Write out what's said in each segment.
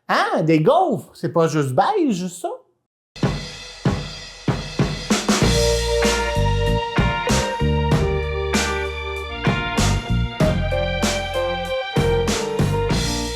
Ah, des gaufres! C'est pas juste beige, ça?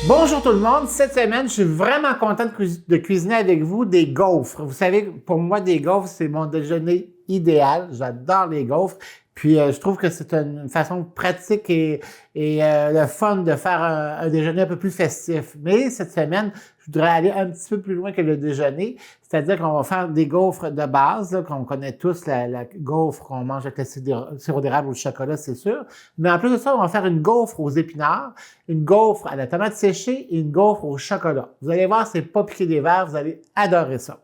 Bonjour tout le monde, cette semaine, je suis vraiment content de cuisiner avec vous des gaufres. Vous savez, pour moi, des gaufres, c'est mon déjeuner idéal. J'adore les gaufres. Puis, je trouve que c'est une façon pratique et le fun de faire un déjeuner un peu plus festif. Mais cette semaine, je voudrais aller un petit peu plus loin que le déjeuner. C'est-à-dire qu'on va faire des gaufres de base, là, qu'on connaît tous, la gaufre qu'on mange avec le sirop d'érable ou le chocolat, c'est sûr. Mais en plus de ça, on va faire une gaufre aux épinards, une gaufre à la tomate séchée et une gaufre au chocolat. Vous allez voir, c'est pas piqué des verres, vous allez adorer ça.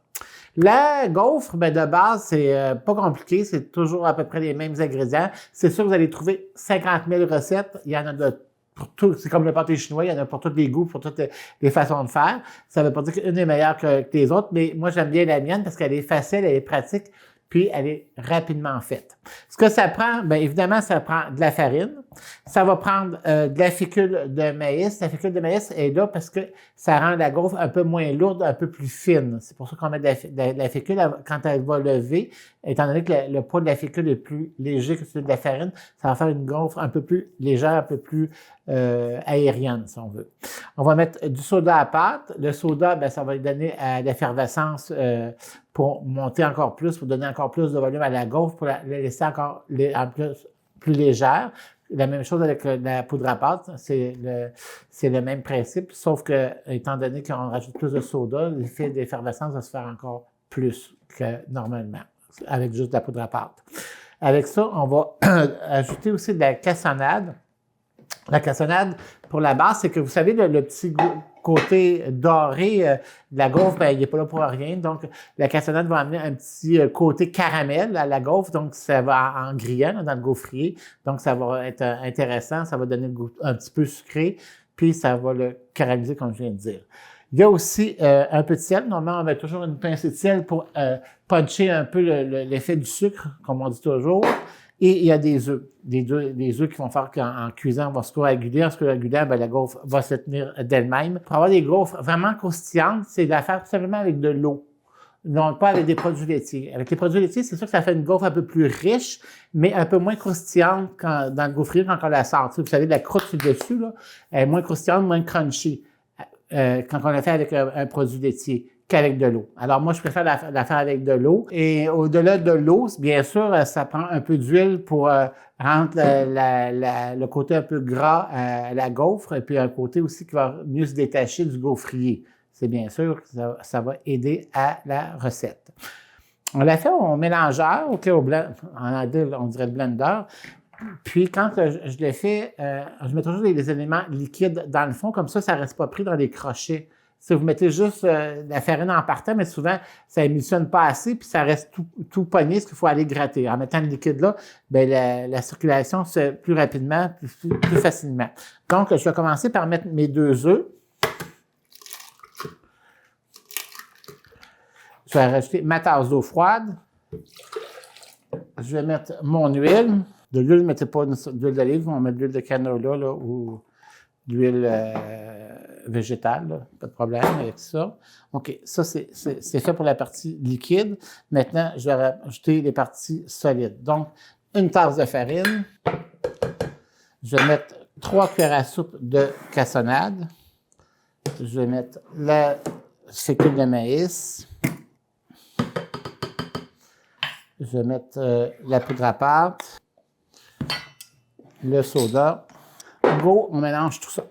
La gaufre, de base, c'est pas compliqué, c'est toujours à peu près les mêmes ingrédients. C'est sûr que vous allez trouver 50 000 recettes, il y en a pour tout, c'est comme le pâté chinois, il y en a pour tous les goûts, pour toutes les façons de faire. Ça veut pas dire qu'une est meilleure que les autres, mais moi j'aime bien la mienne parce qu'elle est facile, elle est pratique, puis elle est rapidement faite. Ce que ça prend, évidemment, ça prend de la farine. Ça va prendre de la fécule de maïs. La fécule de maïs est là parce que ça rend la gaufre un peu moins lourde, un peu plus fine. C'est pour ça qu'on met de la fécule quand elle va lever. Étant donné que le poids de la fécule est plus léger que celui de la farine, ça va faire une gaufre un peu plus légère, un peu plus aérienne, si on veut. On va mettre du soda à pâte. Le soda, ça va lui donner à l'effervescence pour monter encore plus, pour donner encore plus de volume à la gaufre, pour la laisser encore plus légère. La même chose avec la poudre à pâte, c'est le même principe, sauf que, étant donné qu'on rajoute plus de soda, l'effet d'effervescence va se faire encore plus que normalement, avec juste de la poudre à pâte. Avec ça, on va ajouter aussi de la cassonade. La cassonade, pour la base, c'est que vous savez, le petit côté doré de la gaufre, il n'est pas là pour rien. Donc, la cassonade va amener un petit côté caramel à la gaufre. Donc, ça va en grillant dans le gaufrier. Donc, ça va être intéressant. Ça va donner le goût un petit peu sucré. Puis, ça va le caraméliser, comme je viens de dire. Il y a aussi un peu de sel. Normalement, on met toujours une pincée de sel pour puncher un peu l'effet du sucre, comme on dit toujours. Et il y a des œufs. Des œufs qui vont faire qu'en cuisant, on va se coaguler. En se coagulant, la gaufre va se tenir d'elle-même. Pour avoir des gaufres vraiment croustillantes, c'est de la faire tout simplement avec de l'eau. Non, pas avec des produits laitiers. Avec les produits laitiers, c'est sûr que ça fait une gaufre un peu plus riche, mais un peu moins croustillante dans le gaufrier quand on la sort. Vous savez, la croûte sur le dessus, là, elle est moins croustillante, moins crunchy quand on la fait avec un produit laitier qu'avec de l'eau. Alors moi, je préfère la faire avec de l'eau. Et au-delà de l'eau, bien sûr, ça prend un peu d'huile pour rendre le côté un peu gras à la gaufre, et puis un côté aussi qui va mieux se détacher du gaufrier. C'est bien sûr que ça va aider à la recette. On l'a fait au mélangeur, en anglais, on dirait le blender. Puis, quand je le fais, je mets toujours des éléments liquides dans le fond, comme ça ne reste pas pris dans les crochets. Si vous mettez juste la farine en partant, mais souvent, ça émulsionne pas assez, puis ça reste tout pogné, ce qu'il faut aller gratter. En mettant le liquide là, la circulation se fait plus rapidement, plus facilement. Donc, je vais commencer par mettre mes 2 œufs. Je vais rajouter ma tasse d'eau froide. Je vais mettre mon huile. De l'huile, ne mettez pas d'huile d'olive, on va mettre de l'huile de canola là, ou d'huile végétale, là. Pas de problème avec ça. OK, ça, c'est fait pour la partie liquide. Maintenant, je vais rajouter les parties solides. Donc, une tasse de farine. Je vais mettre 3 cuillères à soupe de cassonade. Je vais mettre la fécule de maïs. Je vais mettre la poudre à pâte, le soda. Go, on mélange tout ça.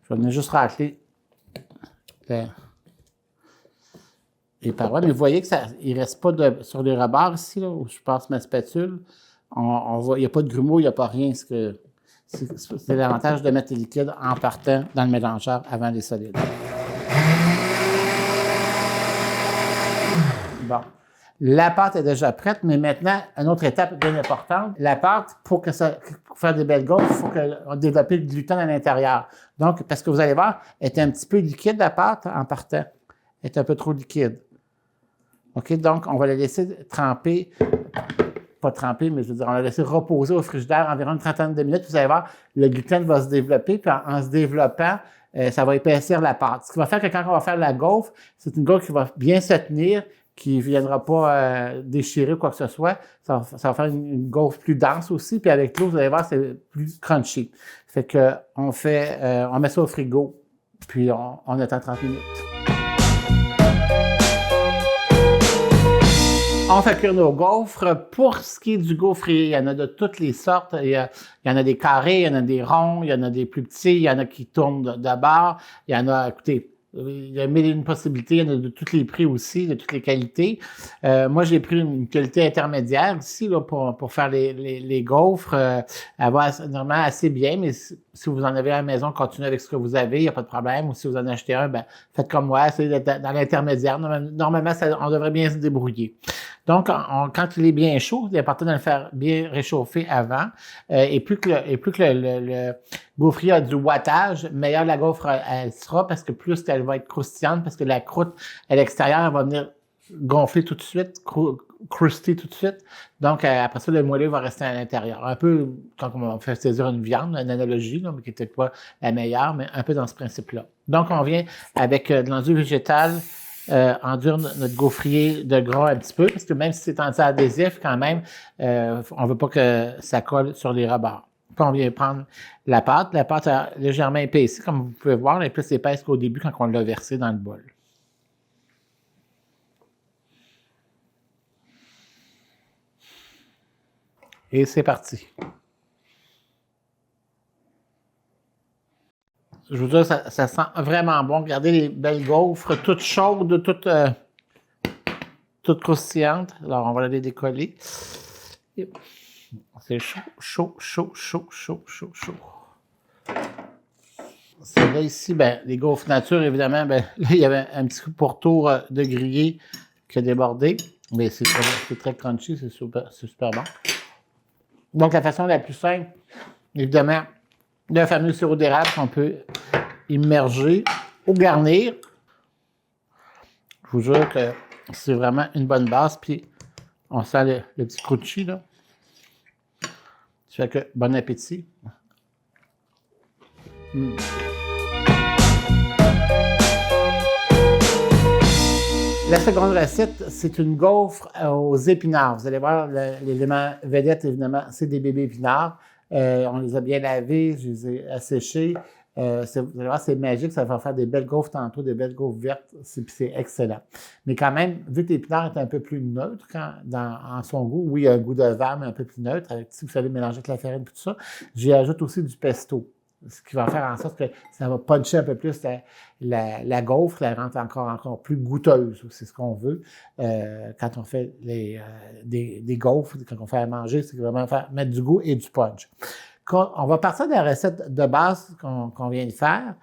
Je vais venir juste racler les parois. Mais vous voyez que il ne reste pas sur les rebords ici, là, où je passe ma spatule. Il n'y a pas de grumeaux, il n'y a pas rien. C'est l'avantage de mettre les liquides en partant dans le mélangeur avant les solides. Bon. La pâte est déjà prête, mais maintenant, une autre étape bien importante. La pâte, pour faire des belles gaufres, il faut qu'on développe le gluten à l'intérieur. Donc, parce que vous allez voir, elle est un petit peu liquide, la pâte, en partant. Elle est un peu trop liquide. OK? Donc, on va la laisser tremper pas trempé, mais je veux dire, on l'a laissé reposer au frigidaire environ une trentaine de minutes. Vous allez voir, le gluten va se développer, puis en se développant, ça va épaissir la pâte. Ce qui va faire que quand on va faire la gaufre, c'est une gaufre qui va bien se tenir, qui ne viendra pas déchirer ou quoi que ce soit. Ça va faire une gaufre plus dense aussi, puis avec l'eau, vous allez voir, c'est plus crunchy. Fait que on met ça au frigo, puis on attend 30 minutes. On fait cuire nos gaufres. Pour ce qui est du gaufrier, il y en a de toutes les sortes. Il y en a des carrés, il y en a des ronds, il y en a des plus petits, il y en a qui tournent de bord. Il y en a, écoutez, il y a mille et une possibilités, il y en a de tous les prix aussi, de toutes les qualités. Moi, j'ai pris une qualité intermédiaire ici là, pour faire les gaufres. Elle va normalement assez bien, mais si vous en avez à la maison, continuez avec ce que vous avez, il n'y a pas de problème. Ou si vous en achetez un, ben faites comme moi, essayez d'être dans l'intermédiaire. Normalement, on devrait bien se débrouiller. Donc, quand il est bien chaud, il est important de le faire bien réchauffer avant. Et plus que le gaufrier a du wattage, meilleure la gaufre elle sera parce que plus elle va être croustillante, parce que la croûte à l'extérieur va venir gonfler tout de suite, cruster tout de suite. Donc, après ça, le moelleux va rester à l'intérieur. Un peu quand on fait saisir une viande, une analogie, là, mais qui n'était pas la meilleure, mais un peu dans ce principe-là. Donc, on vient avec de l'enduit végétal, endure notre gaufrier de gras un petit peu, parce que même si c'est anti-adhésif, quand même, on veut pas que ça colle sur les rebords. Puis on vient prendre la pâte. La pâte est légèrement épaissie, comme vous pouvez voir, elle est plus épaisse qu'au début quand on l'a versée dans le bol. Et c'est parti. Je vous dis, ça sent vraiment bon. Regardez les belles gaufres, toutes chaudes, toutes croustillantes. Alors, on va les décoller. C'est chaud. C'est là ici, les gaufres nature, évidemment, là, il y avait un petit pourtour de grillé qui a débordé. Mais c'est très crunchy, c'est super bon. Donc, la façon la plus simple, évidemment, le fameux sirop d'érable qu'on peut immerger ou garnir. Je vous jure que c'est vraiment une bonne base. Puis, on sent le petit crunchy, là. Ça fait que, bon appétit. La seconde recette, c'est une gaufre aux épinards. Vous allez voir, l'élément vedette, évidemment, c'est des bébés épinards. On les a bien lavés, je les ai asséchés. Vous allez voir, c'est magique, ça va faire des belles gaufres tantôt, des belles gaufres vertes, c'est excellent. Mais quand même, vu que l'épinard est un peu plus neutre en son goût, oui, il y a un goût de vert, mais un peu plus neutre, avec, si vous savez mélanger avec la farine et tout ça, j'y ajoute aussi du pesto, ce qui va faire en sorte que ça va puncher un peu plus la gaufre, la rendre encore plus goûteuse, c'est ce qu'on veut quand on fait des gaufres, quand on fait à manger, c'est vraiment mettre du goût et du punch. On va partir de la recette de base qu'on vient de faire,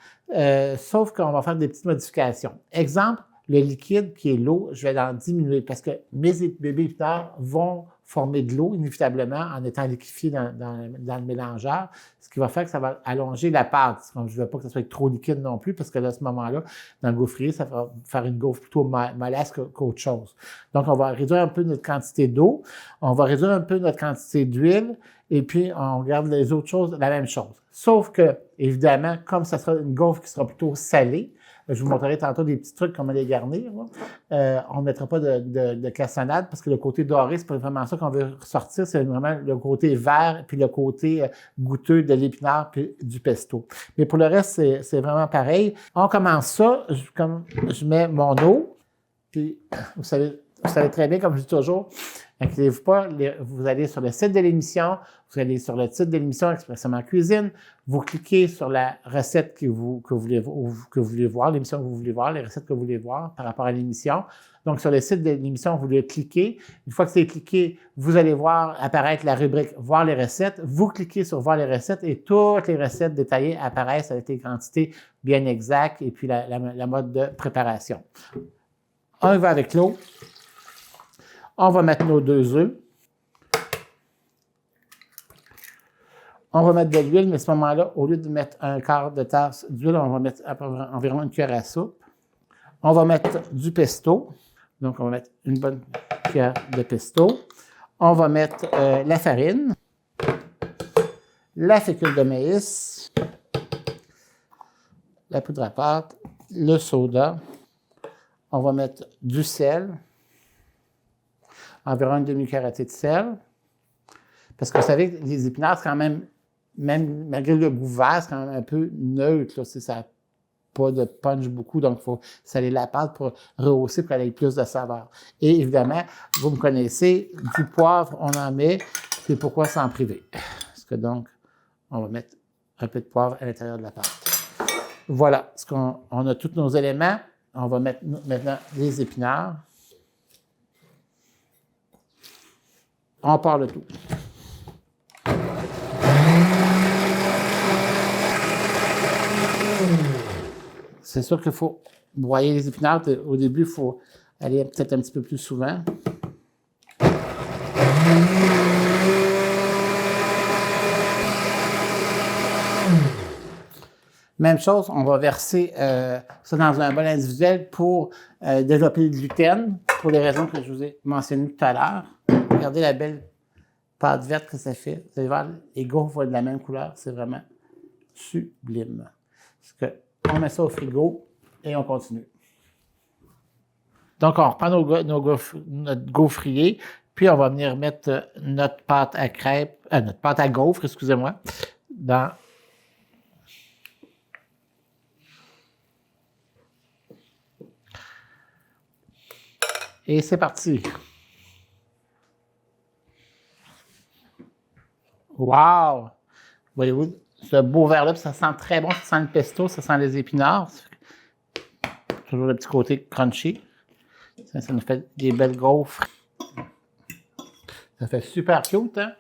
sauf qu'on va faire des petites modifications. Exemple, le liquide qui est l'eau, je vais l'en diminuer parce que mes bébés épinards vont former de l'eau inévitablement en étant liquéfiés dans le mélangeur, ce qui va faire que ça va allonger la pâte. Je ne veux pas que ça soit trop liquide non plus parce que là, à ce moment-là, dans le gaufrier, ça va faire une gaufre plutôt mollasse qu'autre chose. Donc, on va réduire un peu notre quantité d'eau, on va réduire un peu notre quantité d'huile, et puis on garde les autres choses, la même chose. Sauf que, évidemment, comme ça sera une gaufre qui sera plutôt salée, je vous montrerai tantôt des petits trucs comment les garnir. On ne mettra pas de cassonade parce que le côté doré, c'est pas vraiment ça qu'on veut ressortir, c'est vraiment le côté vert puis le côté goûteux de l'épinard puis du pesto. Mais pour le reste, c'est vraiment pareil. On commence ça, je mets mon eau, puis vous savez très bien, comme je dis toujours, inquiétez-vous pas, vous allez sur le site de l'émission, vous allez sur le titre de l'émission Expressément Cuisine, vous cliquez sur la recette que vous voulez voir, l'émission que vous voulez voir, les recettes que vous voulez voir par rapport à l'émission. Donc, sur le site de l'émission, vous voulez cliquer. Une fois que c'est cliqué, vous allez voir apparaître la rubrique « Voir les recettes ». Vous cliquez sur « Voir les recettes » et toutes les recettes détaillées apparaissent avec les quantités bien exactes et puis la mode de préparation. On va avec l'eau. On va mettre nos 2 œufs. On va mettre de l'huile, mais à ce moment-là, au lieu de mettre un quart de tasse d'huile, on va mettre environ une cuillère à soupe. On va mettre du pesto. Donc, on va mettre une bonne cuillère de pesto. On va mettre la farine, la fécule de maïs, la poudre à pâte, le soda. On va mettre du sel, environ une demi-cuillerée de sel. Parce que vous savez que les épinards, c'est quand même malgré le goût vert, c'est quand même un peu neutre. Là, ça n'a pas de punch beaucoup, donc il faut saler la pâte pour rehausser pour qu'elle ait plus de saveur. Et évidemment, vous me connaissez, du poivre, on en met. C'est pourquoi s'en priver. Parce que donc, on va mettre un peu de poivre à l'intérieur de la pâte. Voilà, on a tous nos éléments. On va mettre maintenant les épinards. On part le tout. C'est sûr qu'il faut broyer les épinards. Au début, il faut aller peut-être un petit peu plus souvent. Même chose, on va verser ça dans un bol individuel pour développer le gluten, pour les raisons que je vous ai mentionnées tout à l'heure. Regardez la belle pâte verte que ça fait. Vous allez voir, les gaufres vont être de la même couleur. C'est vraiment sublime. Parce que on met ça au frigo et on continue. Donc, on reprend notre gaufrier, puis on va venir mettre notre pâte à crêpes, notre pâte à gaufres, excusez-moi, dans et c'est parti. Wow! Voyez-vous, ce beau verre-là, ça sent très bon, ça sent le pesto, ça sent les épinards. Toujours le petit côté crunchy. Ça nous fait des belles gaufres. Ça fait super cute, hein?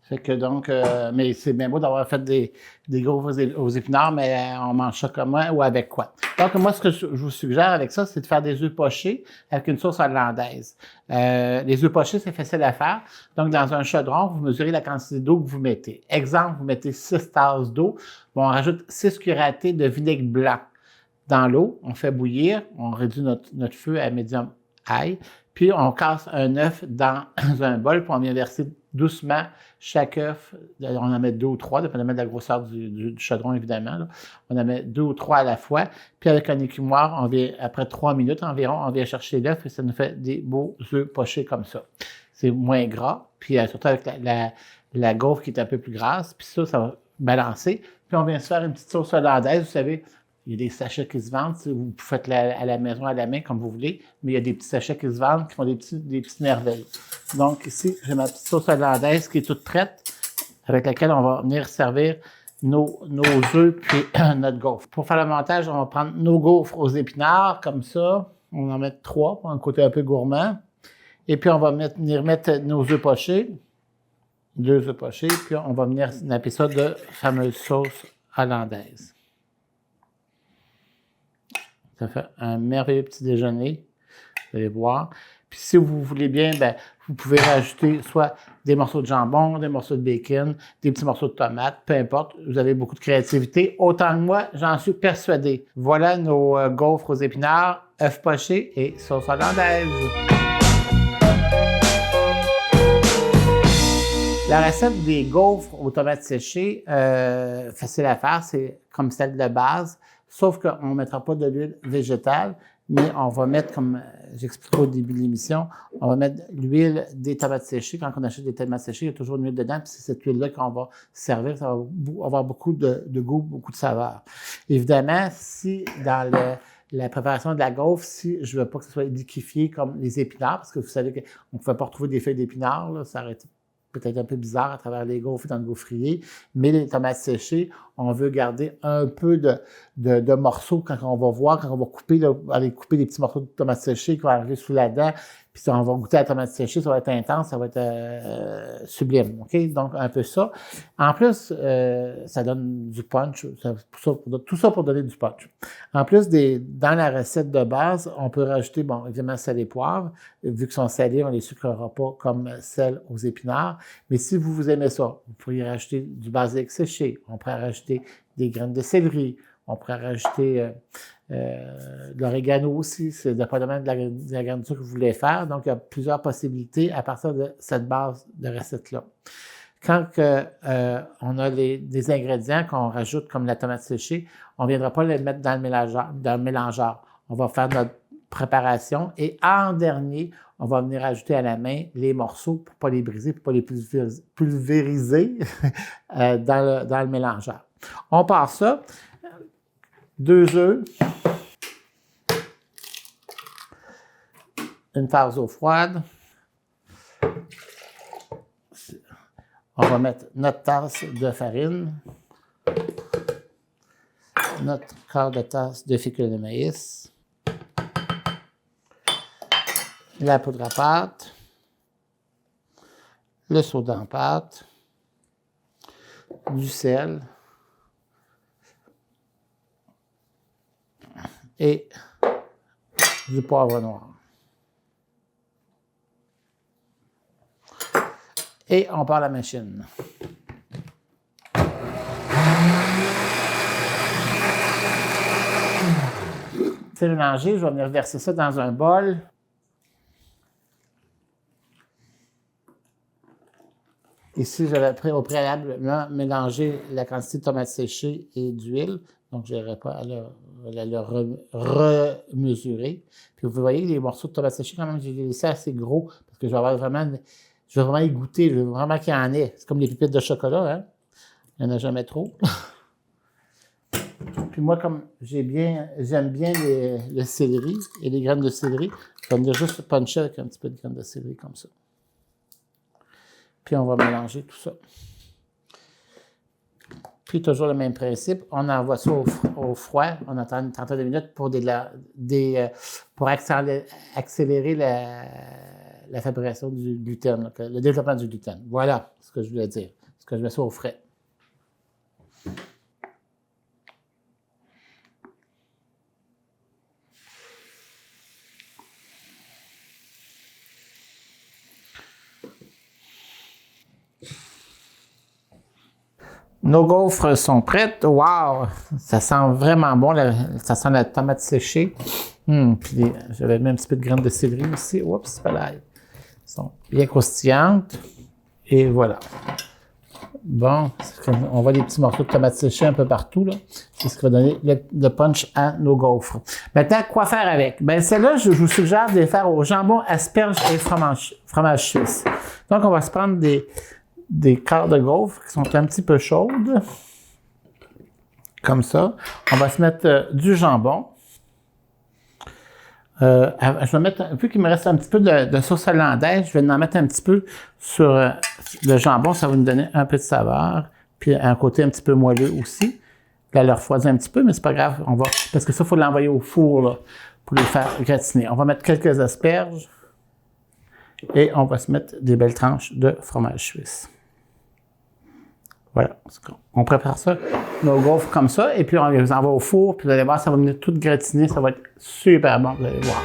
Fait que donc, mais c'est bien beau d'avoir fait des gaufres aux épinards, mais on mange ça comment ou avec quoi? Donc, moi, ce que je vous suggère avec ça, c'est de faire des œufs pochés avec une sauce hollandaise. Les œufs pochés, c'est facile à faire. Donc, dans un chaudron, vous mesurez la quantité d'eau que vous mettez. Exemple, vous mettez 6 tasses d'eau. Bon, on rajoute 6 cuillères à thé de vinaigre blanc dans l'eau. On fait bouillir. On réduit notre feu à médium high. Puis, on casse un œuf dans un bol, puis on vient verser doucement chaque œuf. On en met 2 ou 3, dépendamment de la grosseur du chaudron, évidemment. Là. On en met 2 ou 3 à la fois. Puis, avec un écumoire, après 3 minutes environ, on vient chercher l'œuf et ça nous fait des beaux œufs pochés comme ça. C'est moins gras, puis surtout avec la gaufre qui est un peu plus grasse. Puis ça va balancer. Puis, on vient se faire une petite sauce hollandaise, vous savez. Il y a des sachets qui se vendent. Vous faites à la maison, à la main, comme vous voulez. Mais il y a des petits sachets qui se vendent qui font des petites merveilles. Donc, ici, j'ai ma petite sauce hollandaise qui est toute prête, avec laquelle on va venir servir nos œufs puis notre gaufre. Pour faire le montage, on va prendre nos gaufres aux épinards, comme ça. On va en mettre 3 pour un côté un peu gourmand. Et puis, on va venir mettre nos œufs pochés. 2 œufs pochés. Puis, on va venir napper ça de fameuse sauce hollandaise. Ça fait un merveilleux petit déjeuner. Vous allez voir. Puis si vous voulez bien, vous pouvez rajouter soit des morceaux de jambon, des morceaux de bacon, des petits morceaux de tomates, peu importe. Vous avez beaucoup de créativité. Autant que moi, j'en suis persuadé. Voilà nos gaufres aux épinards, œufs pochés et sauce hollandaise. La recette des gaufres aux tomates séchées, facile à faire, c'est comme celle de base. Sauf qu'on ne mettra pas de l'huile végétale, mais on va mettre, comme j'expliquerai au début de l'émission, on va mettre l'huile des tomates séchées. Quand on achète des tomates séchées, il y a toujours une huile dedans, puis c'est cette huile-là qu'on va servir. Ça va avoir beaucoup de goût, beaucoup de saveur. Évidemment, si dans la préparation de la gaufre, si je ne veux pas que ce soit liquéfié comme les épinards, parce que vous savez qu'on ne pouvait pas retrouver des feuilles d'épinards, là, ça aurait été peut-être un peu bizarre à travers les gaufres dans le gaufrier, mais les tomates séchées, on veut garder un peu de morceaux quand on va voir, quand on va couper, là, aller couper des petits morceaux de tomates séchées qui vont arriver sous la dent, puis on va goûter à la tomate séchée, ça va être intense, ça va être sublime, OK? Donc, un peu ça. En plus, ça donne du punch, tout ça pour donner du punch. En plus, dans la recette de base, on peut rajouter, bon, évidemment, sel et poivre. Vu qu'ils sont salés, on ne les sucrera pas comme sel aux épinards. Mais si vous aimez ça, vous pourriez rajouter du basilic séché, on pourrait rajouter des graines de céleri, on pourrait rajouter L'oregano aussi, c'est dépendamment de la garniture que vous voulez faire. Donc, il y a plusieurs possibilités à partir de cette base de recette-là. Quand on a des ingrédients qu'on rajoute comme la tomate séchée, on ne viendra pas les mettre dans le mélangeur. On va faire notre préparation et en dernier, on va venir ajouter à la main les morceaux pour ne pas les briser, pour ne pas les pulvériser dans le mélangeur. On part ça. 2 œufs. Une tasse d'eau froide. On va mettre notre tasse de farine, notre quart de tasse de fécule de maïs, la poudre à pâte, le soda en pâte, du sel et du poivre noir. Et on part la machine. C'est mélangé, je vais venir verser ça dans un bol. Ici, j'avais pris au préalable mélangé la quantité de tomates séchées et d'huile. Donc, je n'aurai pas à le remesurer. Puis, vous voyez, les morceaux de tomates séchées, quand même, j'ai laissé assez gros parce que je vais vraiment y goûter. Je veux vraiment qu'il y en ait. C'est comme les pépites de chocolat, hein? Il n'y en a jamais trop. Puis moi, comme j'aime bien le céleri et les graines de céleri, je vais venir juste puncher avec un petit peu de graines de céleri comme ça. Puis on va mélanger tout ça. Puis toujours le même principe, on envoie ça au froid, on attend une trentaine de minutes pour pour accélérer la fabrication du gluten, le développement du gluten. Voilà ce que je voulais dire. Ce que je mets ça au frais. Nos gaufres sont prêtes. Wow! Ça sent vraiment bon. Ça sent la tomate séchée. Puis j'avais mis un petit peu de graines de céleri aussi. Oups, voilà. Elles sont bien croustillantes. Et voilà. Bon, on voit des petits morceaux de tomates séchées un peu partout, là. C'est ce qui va donner le punch à nos gaufres. Maintenant, quoi faire avec? Ben, celle-là, je vous suggère de les faire au jambon, asperges et fromage suisse. Donc, on va se prendre des quarts de gaufres qui sont un petit peu chaudes. Comme ça. On va se mettre du jambon. Je vais mettre, vu qu'il me reste un petit peu de sauce hollandaise, je vais en mettre un petit peu sur le jambon, ça va nous donner un peu de saveur, puis un côté un petit peu moelleux aussi. Là, le refroidir un petit peu, mais c'est pas grave, parce que ça, il faut l'envoyer au four là, pour les faire gratiner. On va mettre quelques asperges et on va se mettre des belles tranches de fromage suisse. Voilà, on prépare ça, nos gaufres comme ça, et puis on les envoie au four, puis vous allez voir, ça va venir tout gratiner, ça va être super bon, vous allez voir.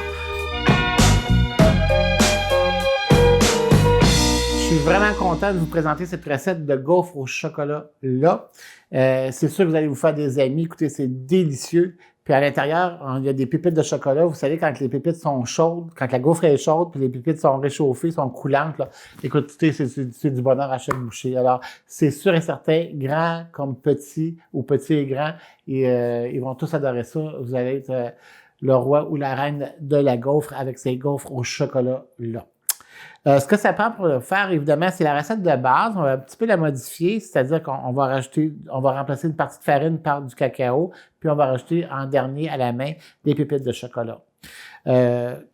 Je suis vraiment content de vous présenter cette recette de gaufres au chocolat-là. C'est sûr que vous allez vous faire des amis, écoutez, c'est délicieux. Puis à l'intérieur, il y a des pépites de chocolat. Vous savez, quand les pépites sont chaudes, quand la gaufre est chaude, puis les pépites sont réchauffées, sont coulantes, là, écoutez, c'est du bonheur à chaque bouchée. Alors, c'est sûr et certain, grand comme petit, ou petit et grand, et ils vont tous adorer ça. Vous allez être le roi ou la reine de la gaufre avec ces gaufres au chocolat-là. Ce que ça prend pour le faire, évidemment, c'est la recette de base. On va un petit peu la modifier, c'est-à-dire qu'on va remplacer une partie de farine par du cacao, puis on va rajouter en dernier à la main des pépites de chocolat.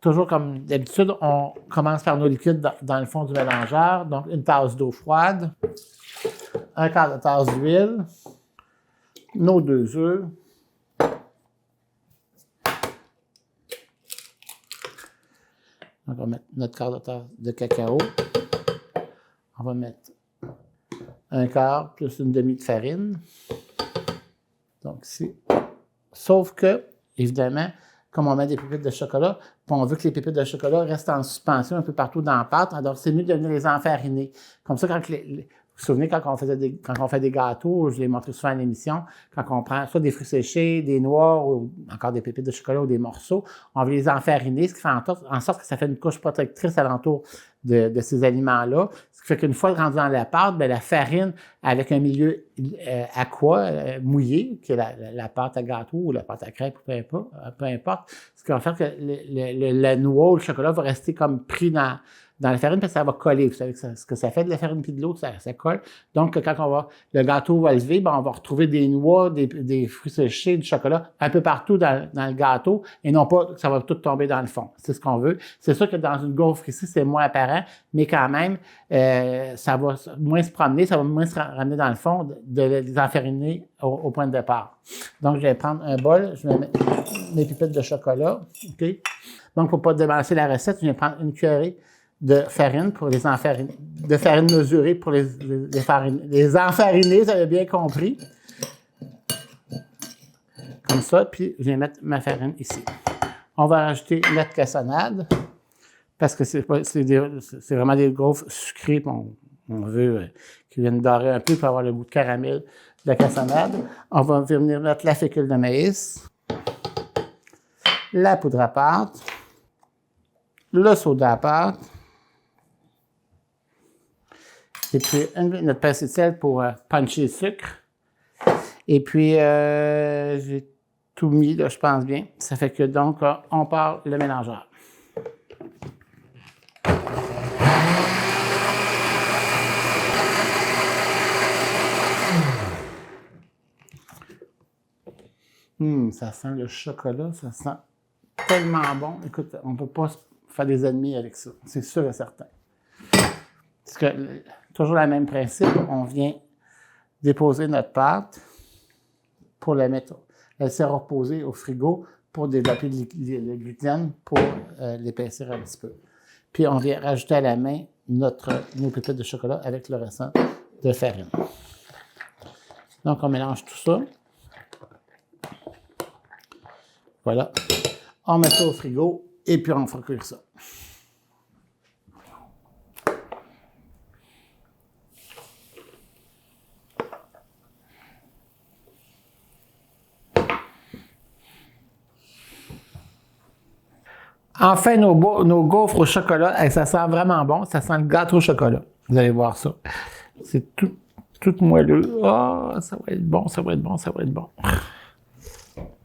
Toujours comme d'habitude, on commence par nos liquides dans le fond du mélangeur. Donc, une tasse d'eau froide, un quart de tasse d'huile, nos 2 œufs, on va mettre notre quart de tasse de cacao. On va mettre un quart plus une demi de farine. Donc ici. Sauf que, évidemment, comme on met des pépites de chocolat, on veut que les pépites de chocolat restent en suspension un peu partout dans la pâte. Alors, c'est mieux de venir les enfariner. Comme ça, quand vous vous souvenez, quand on fait des gâteaux, je l'ai montré souvent à l'émission, quand on prend soit des fruits séchés, des noix, ou encore des pépites de chocolat ou des morceaux, on va les enfariner, ce qui fait en sorte que ça fait une couche protectrice alentour de ces aliments-là. Ce qui fait qu'une fois rendu dans la pâte, bien, la farine, avec un milieu mouillé, qui est la pâte à gâteau ou la pâte à crêpe, peu importe, ce qui va faire que la noix ou le chocolat va rester comme pris dans la farine, parce que ça va coller. Vous savez ce que ça fait de la farine puis de l'eau, ça colle. Donc, quand le gâteau va lever, ben, on va retrouver des noix, des fruits séchés, du chocolat, un peu partout dans le gâteau, et non pas que ça va tout tomber dans le fond. C'est ce qu'on veut. C'est sûr que dans une gaufre ici, c'est moins apparent, mais quand même, ça va moins se promener, ça va moins se ramener dans le fond de les enfariner au point de départ. Donc, je vais prendre un bol, je vais mettre mes pipettes de chocolat, OK? Donc, pour pas débalancer la recette, je vais prendre une cuillerée de farine pour les enfariner, de farine mesurée pour les enfariner, vous avez bien compris. Comme ça, puis je vais mettre ma farine ici. On va rajouter notre cassonade, parce que c'est vraiment des gaufres sucrées, on veut qu'ils viennent dorer un peu pour avoir le goût de caramel de la cassonade. On va venir mettre la fécule de maïs, la poudre à pâte, le soda à pâte, et puis notre pincée de sel pour puncher le sucre. Et puis, j'ai tout mis, là, je pense bien. Ça fait que donc, on part le mélangeur. Ça sent le chocolat, ça sent tellement bon. Écoute, on ne peut pas faire des ennemis avec ça, c'est sûr et certain. Parce que, toujours le même principe, on vient déposer notre pâte pour la laisser reposer au frigo pour développer le gluten, pour l'épaissir un petit peu. Puis, on vient rajouter à la main nos pépites de chocolat avec le restant de farine. Donc, on mélange tout ça. Voilà. On met ça au frigo et puis on fera cuire ça. Enfin, nos gaufres au chocolat, ça sent vraiment bon. Ça sent le gâteau au chocolat. Vous allez voir ça. C'est tout moelleux. Ah, ça va être bon, ça va être bon, ça va être bon.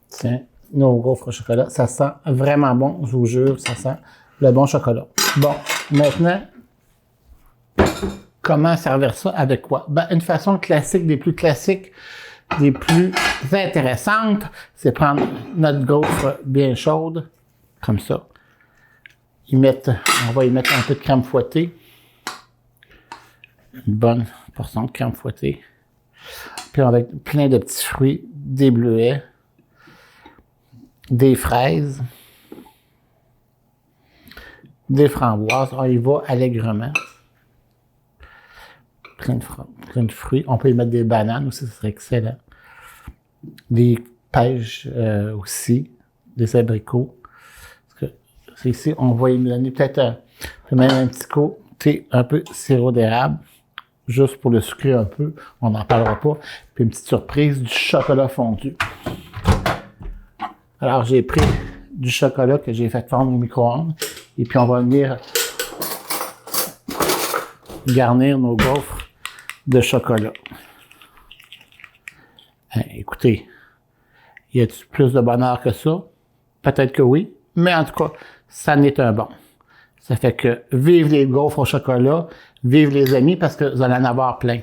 Tiens, nos gaufres au chocolat, ça sent vraiment bon. Je vous jure, ça sent le bon chocolat. Bon, maintenant, comment servir ça avec quoi? Ben, une façon classique, des plus classiques, des plus intéressantes, c'est prendre notre gaufre bien chaude, comme ça. On va y mettre un peu de crème fouettée. Une bonne portion de crème fouettée. Puis on va mettre plein de petits fruits, des bleuets, des fraises, des framboises. On y va allègrement. Plein de fruits. On peut y mettre des bananes aussi, ce serait excellent. Des pêches aussi, des abricots. Ici, on va y donner peut-être même un petit côté un peu sirop d'érable, juste pour le sucrer un peu, on n'en parlera pas. Puis une petite surprise, du chocolat fondu. Alors, j'ai pris du chocolat que j'ai fait fondre au micro-ondes, et puis on va venir garnir nos gaufres de chocolat. Écoutez, y a-t-il plus de bonheur que ça? Peut-être que oui, mais en tout cas, ça n'est un bon. Ça fait que vive les gaufres au chocolat, vive les amis, parce que vous allez en avoir plein.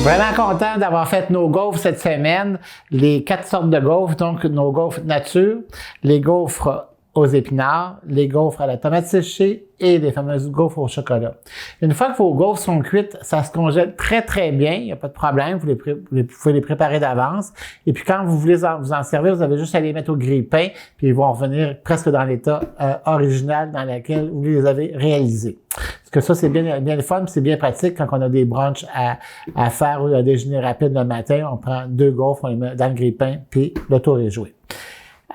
Vraiment content d'avoir fait nos gaufres cette semaine. Les 4 sortes de gaufres, donc nos gaufres nature, les gaufres aux épinards, les gaufres à la tomate séchée et les fameuses gaufres au chocolat. Une fois que vos gaufres sont cuites, ça se congèle très très bien, il n'y a pas de problème, vous pouvez les préparer d'avance. Et puis quand vous voulez vous en servir, vous avez juste à les mettre au grille-pain, puis ils vont revenir presque dans l'état original dans lequel vous les avez réalisés. Parce que ça, c'est bien le fun, c'est bien pratique quand on a des brunchs à faire ou un déjeuner rapide le matin, on prend 2 gaufres, on les met dans le grille-pain, puis le tour est joué.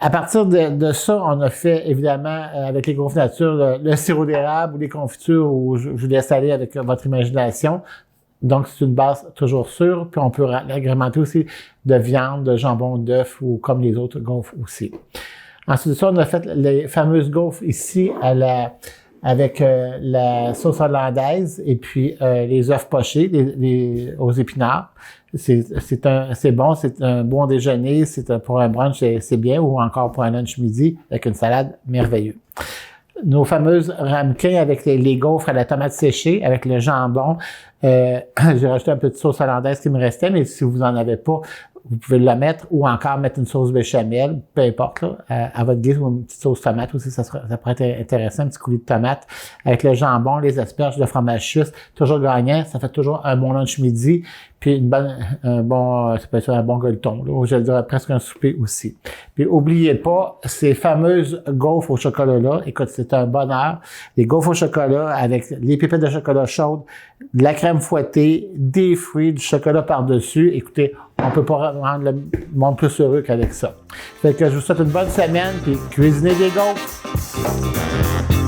À partir de ça, on a fait, évidemment, avec les gaufres nature, le sirop d'érable ou les confitures, où je vous laisse aller avec votre imagination. Donc, c'est une base toujours sûre, puis on peut l'agrémenter aussi de viande, de jambon, d'œuf ou comme les autres gaufres aussi. Ensuite de ça, on a fait les fameuses gaufres ici avec la sauce hollandaise et puis les œufs pochés aux épinards. C'est bon, c'est un bon déjeuner, pour un brunch, c'est bien, ou encore pour un lunch midi avec une salade merveilleuse. Nos fameuses ramequins avec les gaufres à la tomate séchée, avec le jambon. J'ai rajouté un peu de sauce hollandaise qui me restait, mais si vous en avez pas, vous pouvez le mettre ou encore mettre une sauce béchamel, peu importe, là, à votre guise, ou une petite sauce tomate aussi, ça pourrait être intéressant, un petit coulis de tomate avec le jambon, les asperges, le fromage suisse, toujours gagnant, ça fait toujours un bon lunch midi, puis ça peut être un bon gueuleton, là, je dirais presque un souper aussi. Puis oubliez pas, ces fameuses gaufres au chocolat-là, écoute, c'est un bonheur, les gaufres au chocolat avec les pépites de chocolat chaudes, de la crème fouettée, des fruits, du chocolat par-dessus, écoutez, on peut pas rendre le monde plus heureux qu'avec ça. Fait que je vous souhaite une bonne semaine, puis cuisinez des gaufres!